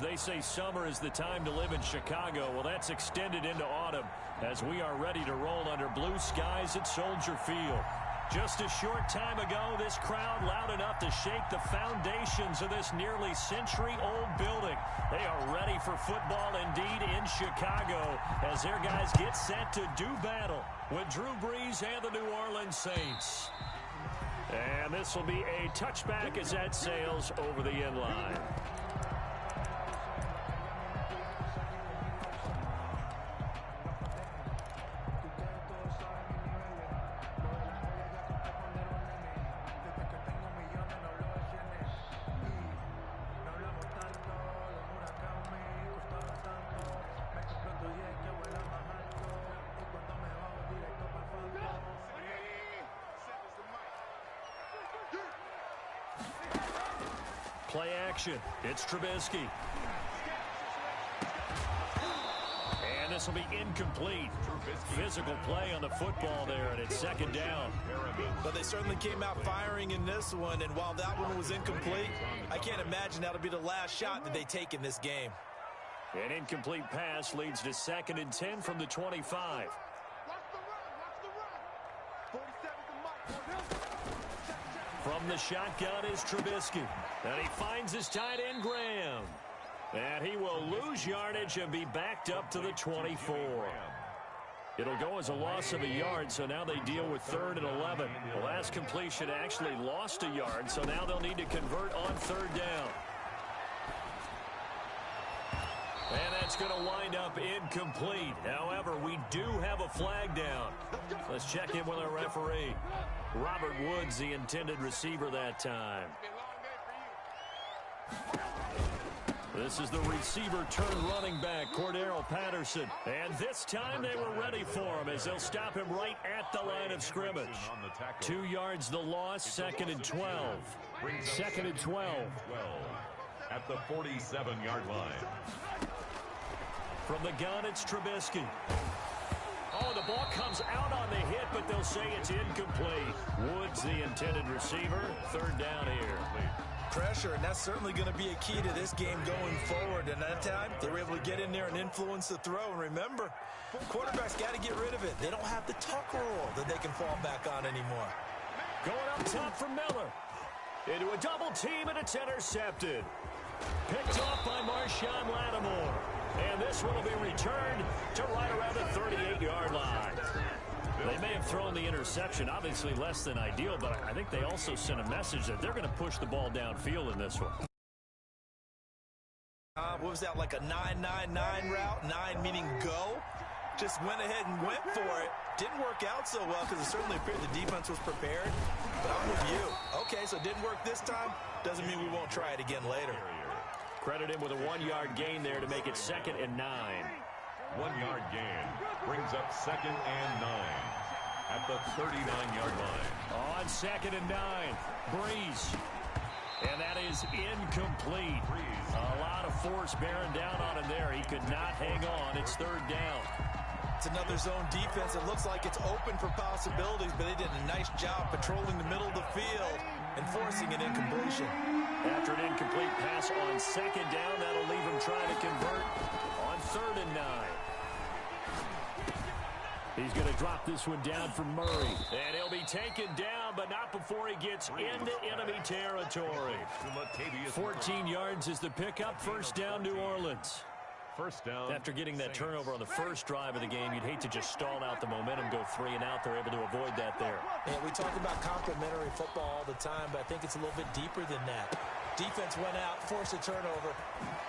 They say summer is the time to live in Chicago. Well, that's extended into autumn as we are ready to roll under blue skies at Soldier Field. Just a short time ago, this crowd loud enough to shake the foundations of this nearly century-old building. They are ready for football indeed in Chicago as their guys get set to do battle with Drew Brees and the New Orleans Saints. And this will be a touchback as that sails over the end line. Play action. It's Trubisky. And this will be incomplete. Physical play on the football there, and it's second down. But they certainly came out firing in this one, and while that one was incomplete, I can't imagine that'll be the last shot that they take in this game. An incomplete pass leads to 2nd and 10 from the 25. From the shotgun is Trubisky. And he finds his tight end, Graham. And he will lose yardage and be backed up to the 24. It'll go as a loss of a yard, so now they deal with 3rd and 11. The last completion actually lost a yard, so now they'll need to convert on 3rd down. And that's going to wind up incomplete. However, we do have a flag down. Let's check in with our referee. Robert Woods, the intended receiver that time. This is the receiver turned running back, Cordero Patterson. And this time they were ready for him as they'll stop him right at the line of scrimmage. 2 yards the loss, 2nd and 12. 2nd and 12. At the 47-yard line. From the gun, it's Trubisky. Oh, the ball comes out on the hit, but they'll say it's incomplete. Woods, the intended receiver. 3rd down here. Pressure, and that's certainly going to be a key to this game going forward. And that time, they were able to get in there and influence the throw. And remember, quarterbacks got to get rid of it. They don't have the tuck rule that they can fall back on anymore. Going up top for Miller. Into a double team, and it's intercepted. Picked off by Marshawn Lattimore. And this one will be returned to right around the 38-yard line. They may have thrown the interception, obviously less than ideal, but I think they also sent a message that they're going to push the ball downfield in this one. What was that, like a 9-9-9 route? 9 meaning go? Just went ahead and went for it. Didn't work out so well because it certainly appeared the defense was prepared. But I'm with you. Okay, so it didn't work this time. Doesn't mean we won't try it again later. Credit him with a 1-yard gain there to make it 2nd and 9. 1-yard gain brings up 2nd and 9 at the 39-yard line. On 2nd and 9, Brees. And that is incomplete. A lot of force bearing down on him there. He could not hang on. It's 3rd down. It's another zone defense. It looks like it's open for possibilities, but they did a nice job patrolling the middle of the field and forcing an incompletion. After an incomplete pass on 2nd down, that'll leave him trying to convert on 3rd and 9. He's going to drop this one down for Murray. And he'll be taken down, but not before he gets into enemy territory. 14 yards is the pickup. 1st down, New Orleans. 1st down. After getting that turnover on the first drive of the game, you'd hate to just stall out the momentum, go 3 and out. They're able to avoid that there. Yeah, we talk about complementary football all the time, but I think it's a little bit deeper than that. Defense went out, forced a turnover,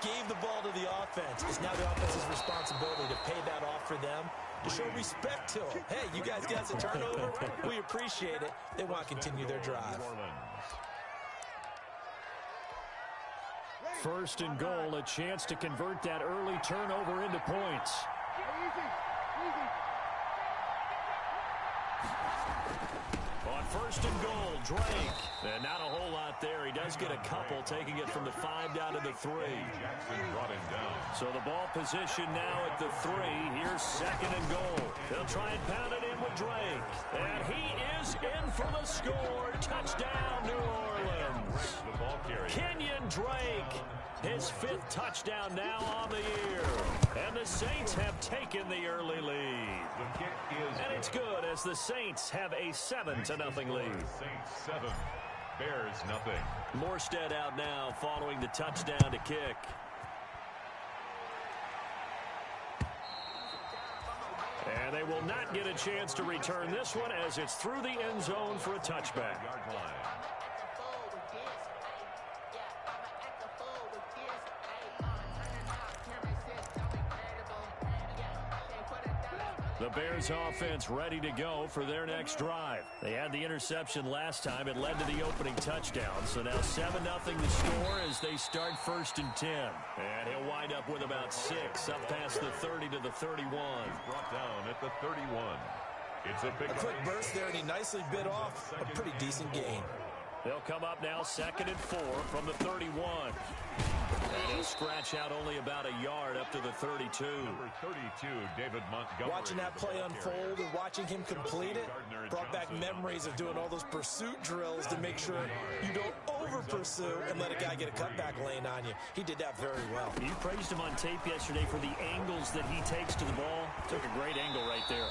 gave the ball to the offense. It's now the offense's responsibility to pay that off for them, to show respect to them. Hey, you guys got the turnover. We appreciate it. They want to continue their drive. 1st and goal, a chance to convert that early turnover into points. On first and goal, Drake. And not a whole lot there. He does get a couple, taking it from the 5 down to the 3. Jackson brought him down. So the ball position now at the 3. Here's second and goal. They'll try and pound it in with Drake. And he is in for the score. Touchdown, New Orleans. The ball carrier. Kenyon Drake. His 5th touchdown now on the year. And the Saints have taken the early lead. The kick is And it's good as the Saints have a 7-0 lead. Saints 7, Bears nothing. Morstead out now following the touchdown to kick. And they will not get a chance to return this one as it's through the end zone for a touchback. Yard line. The Bears offense ready to go for their next drive. They had the interception last time. It led to the opening touchdown. So now 7-0 the score as they start first and 10. And he'll wind up with about 6 up past the 30 to the 31. Brought down at the 31. It's a big quick burst there, and he nicely bit off a pretty decent gain. They'll come up now 2nd and 4 from the 31. And he'll scratch out only about a yard up to the 32. Number 32, David Montgomery. Watching that play unfold and watching him complete it brought back memories of doing all those pursuit drills to make sure you don't over-pursue and let a guy get a cutback lane on you. He did that very well. You praised him on tape yesterday for the angles that he takes to the ball. Took a great angle right there.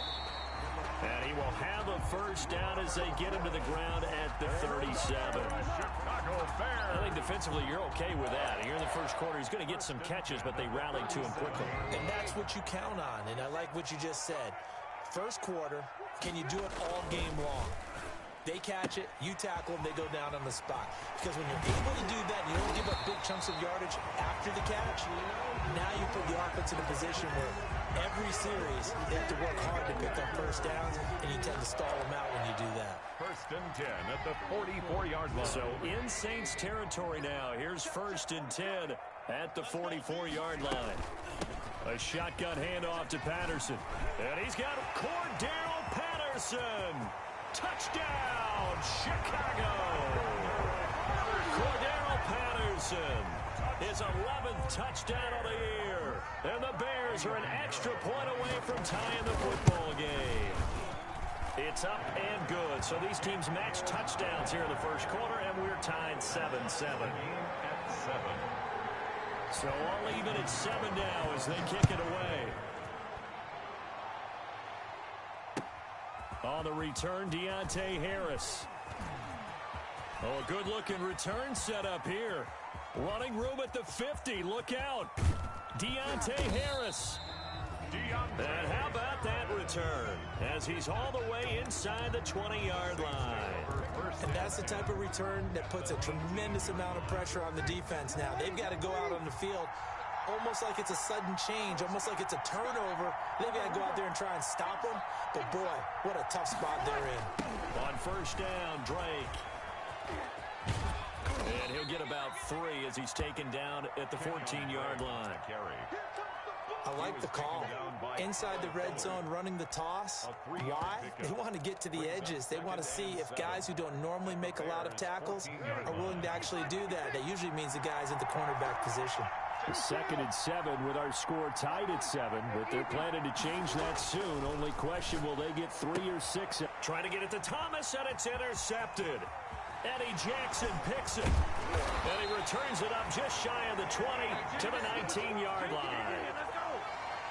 And he will have a first down as they get him to the ground at the 37. I think defensively you're okay with that. Here in the first quarter, he's going to get some catches, but they rallied to him quickly. And that's what you count on, and I like what you just said. First quarter, can you do it all game long? They catch it, you tackle them, they go down on the spot. Because when you're able to do that and you don't give up big chunks of yardage after the catch, now you put the offense in a position where every series they have to work hard to pick up first downs, and you tend to stall them out when you do that. First and 10 at the 44-yard line. So in Saints territory now. Here's first and 10 at the 44-yard line. A shotgun handoff to Patterson. And he's got Cordero Patterson. Touchdown, Chicago! Cordero Patterson, his 11th touchdown of the year. And the Bears are an extra point away from tying the football game. It's up and good. So these teams match touchdowns here in the first quarter, and we're tied 7-7. At 7. So all even at 7 now as they kick it away. On the return, Deontay Harris. Oh, a good-looking return set up here. Running room at the 50. Look out. Deontay Harris. And how about that return as he's all the way inside the 20-yard line. And that's the type of return that puts a tremendous amount of pressure on the defense now. They've got to go out on the field almost like it's a sudden change, almost like it's a turnover. They've got to go out there and try and stop them. But, boy, what a tough spot they're in. On first down, Drake. And he'll get about 3 as he's taken down at the 14-yard line. I like the call. Inside the red zone, running the toss. Why? They want to get to the edges. They want to see if guys who don't normally make a lot of tackles are willing to actually do that. That usually means the guy's in the cornerback position. 2nd and 7 with our score tied at 7, but they're planning to change that soon. Only question, will they get 3 or 6? Trying to get it to Thomas, and it's intercepted. Eddie Jackson picks it, and he returns it up just shy of the 20 to the 19-yard line.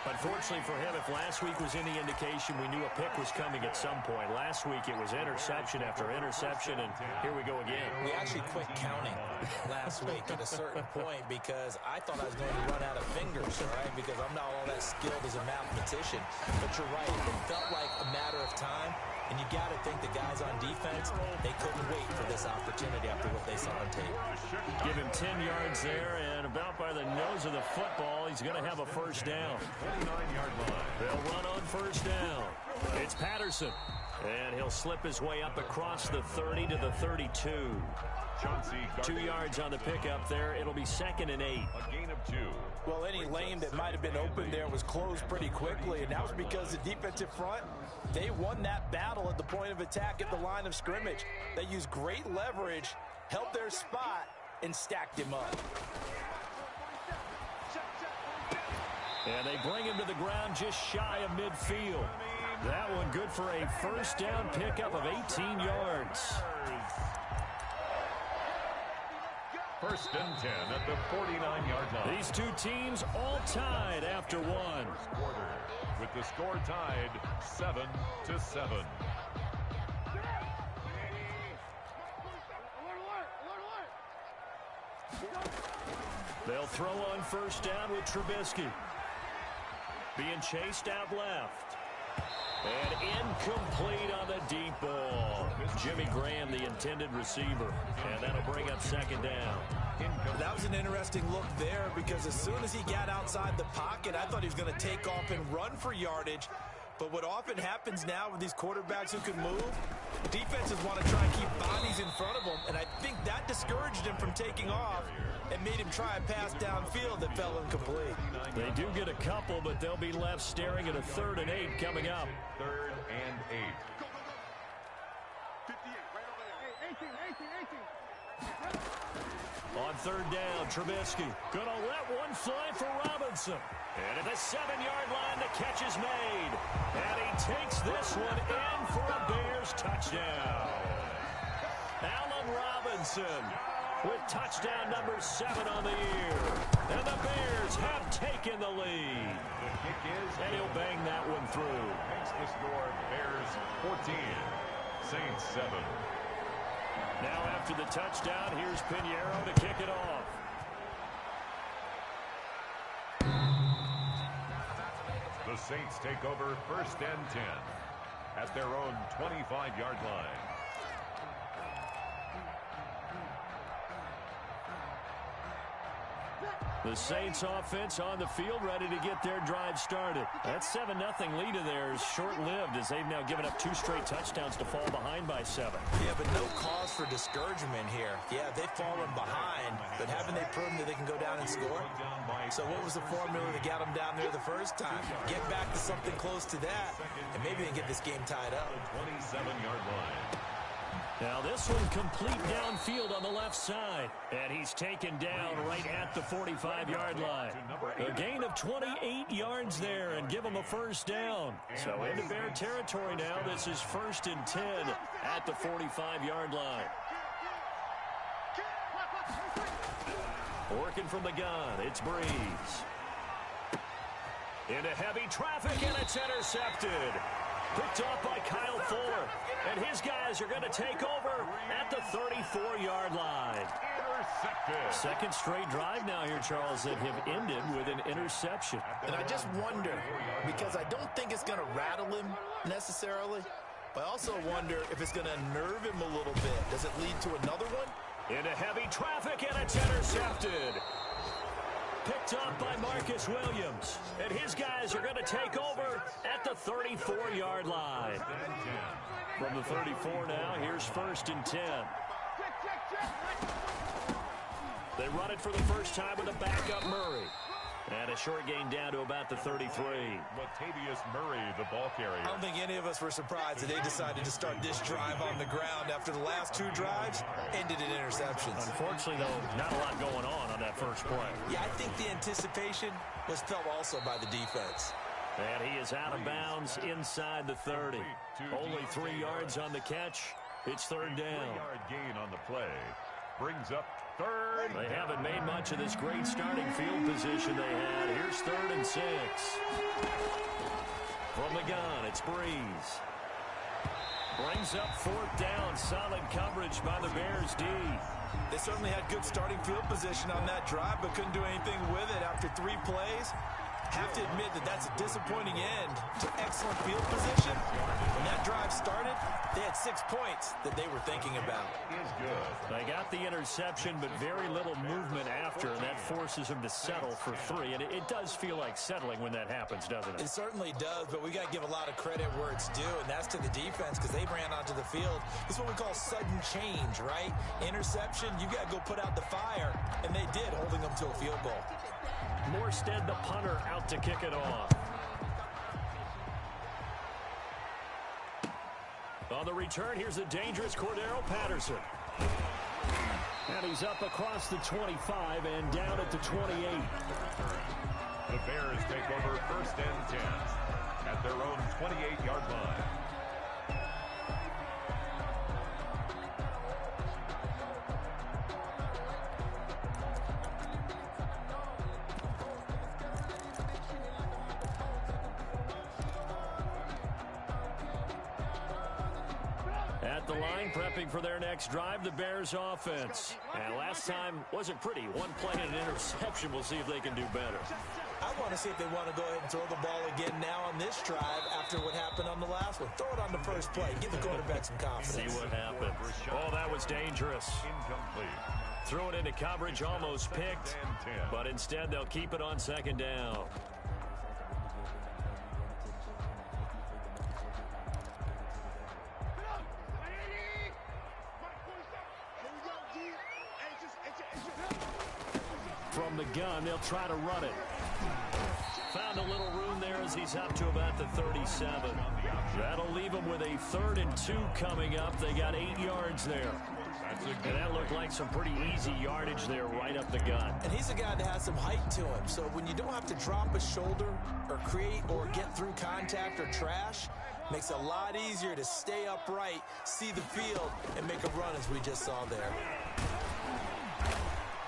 Unfortunately for him, if last week was any indication, we knew a pick was coming at some point. Last week it was interception after interception, and here we go again. We actually quit counting last week at a certain point because I thought I was going to run out of fingers, all right, because I'm not all that skilled as a mathematician. But you're right, it felt like a matter of time, and you got to think the guys on defense, they couldn't wait for this opportunity after what they saw on tape. Give him 10 yards there, and about by the nose of the football, he's going to have a first down. 29-yard line. They'll run on first down. It's Patterson. And he'll slip his way up across the 30 to the 32. 2 yards on the pickup there. It'll be 2nd and 8. A gain of 2. Well, any lane that might have been open there was closed pretty quickly, and that was because the defensive front, they won that battle at the point of attack at the line of scrimmage. They used great leverage, held their spot, and stacked him up. And they bring him to the ground just shy of midfield. That one good for a first down pickup of 18 yards. 1st and 10 at the 49-yard line. These two teams all tied after one. First quarter, with the score tied 7-7. They'll throw on first down with Trubisky. Being chased out left. And incomplete on the deep ball. Jimmy Graham, the intended receiver. And that'll bring up 2nd down. That was an interesting look there because as soon as he got outside the pocket, I thought he was going to take off and run for yardage. But what often happens now with these quarterbacks who can move, defenses want to try and keep bodies in front of them. And I think that discouraged him from taking off and made him try a pass downfield that fell incomplete. They do get a couple, but they'll be left staring at a 3rd and 8 coming up. 3rd and 8. On 3rd down, Trubisky gonna let one fly for Robinson. And at the 7-yard line, the catch is made. And he takes this one in for a Bears touchdown. Allen Robinson with touchdown number 7 on the year. And the Bears have taken the lead. The kick is, and he'll bang that one through. Makes the score Bears 14, Saints 7. Now after the touchdown, here's Pinheiro to kick it off. The Saints take over 1st and 10 at their own 25-yard line. The Saints offense on the field ready to get their drive started. That 7-0 lead of theirs short-lived as they've now given up 2 straight touchdowns to fall behind by 7. Yeah, but no cause for discouragement here. Yeah, they've fallen behind, but haven't they proven that they can go down and score? So what was the formula that got them down there the first time? Get back to something close to that, and maybe they can get this game tied up. 27-yard line. Now this one complete downfield on the left side. And he's taken down right at the 45-yard line. A gain of 28 yards there and give him a first down. So into Bear territory now. This is 1st and 10 at the 45-yard line. Working from the gun, it's Breeze. Into heavy traffic, and it's intercepted. Picked off by Kyle Fuller. And his guys are going to take over at the 34-yard line. Second straight drive now here, Charles, that have ended with an interception. And I just wonder, because I don't think it's going to rattle him necessarily, but I also wonder if it's going to nerve him a little bit. Does it lead to another one? Into heavy traffic, and it's intercepted. Picked up by Marcus Williams. And his guys are going to take over at the 34-yard line. From the 34 now, here's 1st and 10. They run it for the first time with a backup Murray. And a short gain down to about the 33. Latavius Murray, the ball carrier. I don't think any of us were surprised that they decided to start this drive on the ground after the last 2 drives ended in interceptions. Unfortunately, though, not a lot going on that first play. Yeah, I think the anticipation was felt also by the defense. And he is out of bounds inside the 30. Only 3 yards on the catch. It's 3rd down. 3-yard gain on the play. Brings up 3rd. They haven't made much of this great starting field position they had. Here's 3rd and 6. From the gun, it's Breeze. Brings up 4th down. Solid coverage by the Bears D. They certainly had good starting field position on that drive, but couldn't do anything with it after 3 plays. Have to admit that that's a disappointing end to excellent field position. When that drive started, they had 6 points that they were thinking about. They got the interception, but very little movement after, and that forces them to settle for 3. And it does feel like settling when that happens, doesn't it? It certainly does, but we got to give a lot of credit where it's due, and that's to the defense because they ran onto the field. This is what we call sudden change, right? Interception, you got to go put out the fire, and they did, holding them to a field goal. Morstead, the punter, out to kick it off. On the return, here's the dangerous Cordero Patterson. And he's up across the 25 and down at the 28. The Bears take over 1st and 10 at their own 28-yard line. At the line, prepping for their next drive, the Bears offense. And last time wasn't pretty. One play and an interception. We'll see if they can do better. I want to see if they want to go ahead and throw the ball again now on this drive after what happened on the last one. Throw it on the first play. Give the quarterback some confidence. See what happened. Oh, that was dangerous. Incomplete. Threw it into coverage, almost picked. But instead, they'll keep it on 2nd down. From the gun, they'll try to run it. Found a little room there as he's up to about the 37. That'll leave him with a 3rd and 2 coming up. They got 8 yards there. And that looked like some pretty easy yardage there right up the gut. And he's a guy that has some height to him. So when you don't have to drop a shoulder or create or get through contact or trash, makes it a lot easier to stay upright, see the field, and make a run as we just saw there.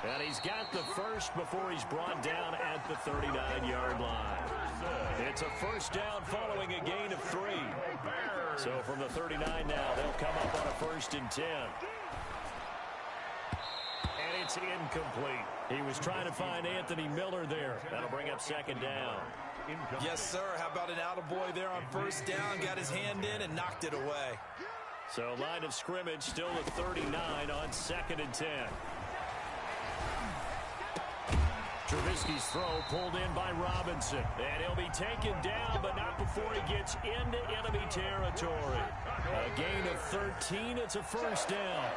And he's got the first before he's brought down at the 39-yard line. It's a 1st down following a gain of 3. So from the 39 now, they'll come up on a 1st and 10. And it's incomplete. He was trying to find Anthony Miller there. That'll bring up 2nd down. Yes, sir. How about an attaboy there on 1st down? Got his hand in and knocked it away. So line of scrimmage still at 39 on 2nd and 10. Trubisky's throw pulled in by Robinson. And he'll be taken down, but not before he gets into enemy territory. A gain of 13. It's a 1st down.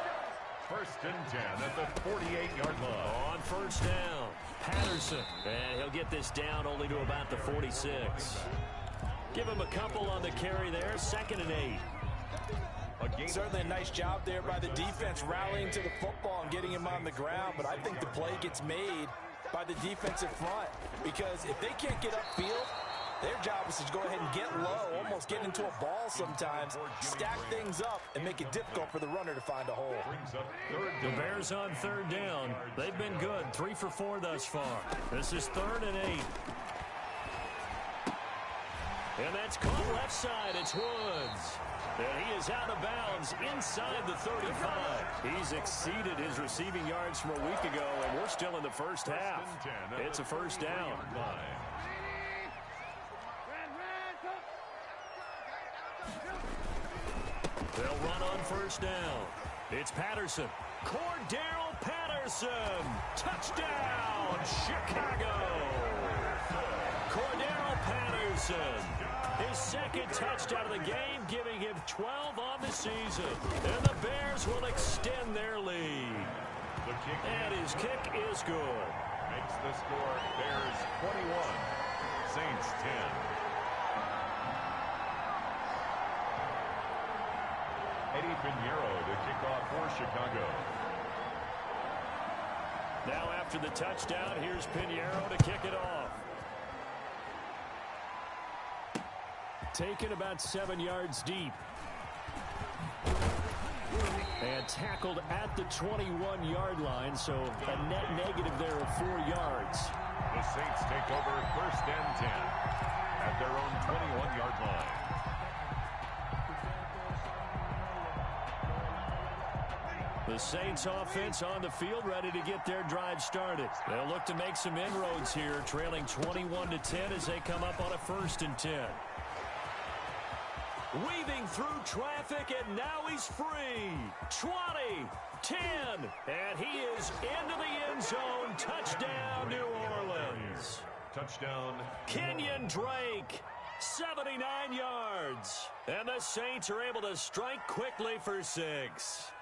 1st and 10 at the 48-yard line. On 1st down, Patterson. And he'll get this down only to about the 46. Give him a couple on the carry there. 2nd and 8. Certainly a nice job there by the defense rallying to the football and getting him on the ground. But I think the play gets made by the defensive front, because if they can't get upfield, their job is to go ahead and get low, almost get into a ball sometimes, stack things up, and make it difficult for the runner to find a hole. The Bears on 3rd down. They've been good, 3 for 4 thus far. This is 3rd and 8. And that's caught left side. It's Woods. And he is out of bounds inside the 35. He's exceeded his receiving yards from a week ago, and we're still in the 1st half. It's a 1st down. They'll run on 1st down. It's Patterson. Cordero Patterson. Touchdown, Chicago. Cordero Patterson. His 2nd touchdown of the game, giving him 12 on the season. And the Bears will extend their lead. And his kick is good. Makes the score Bears 21, Saints 10. Eddie Pinheiro to kick off for Chicago. Now after the touchdown, here's Pinheiro to kick it off. Taken about 7 yards deep. And tackled at the 21-yard line, so a net negative there of 4 yards. The Saints take over 1st and 10 at their own 21-yard line. The Saints offense on the field, ready to get their drive started. They'll look to make some inroads here, trailing 21-10 as they come up on a 1st and 10. Weaving through traffic, and now he's free. 20, 10, and he is into the end zone. Touchdown, New Orleans. Touchdown. Kenyon Drake, 79 yards. And the Saints are able to strike quickly for 6.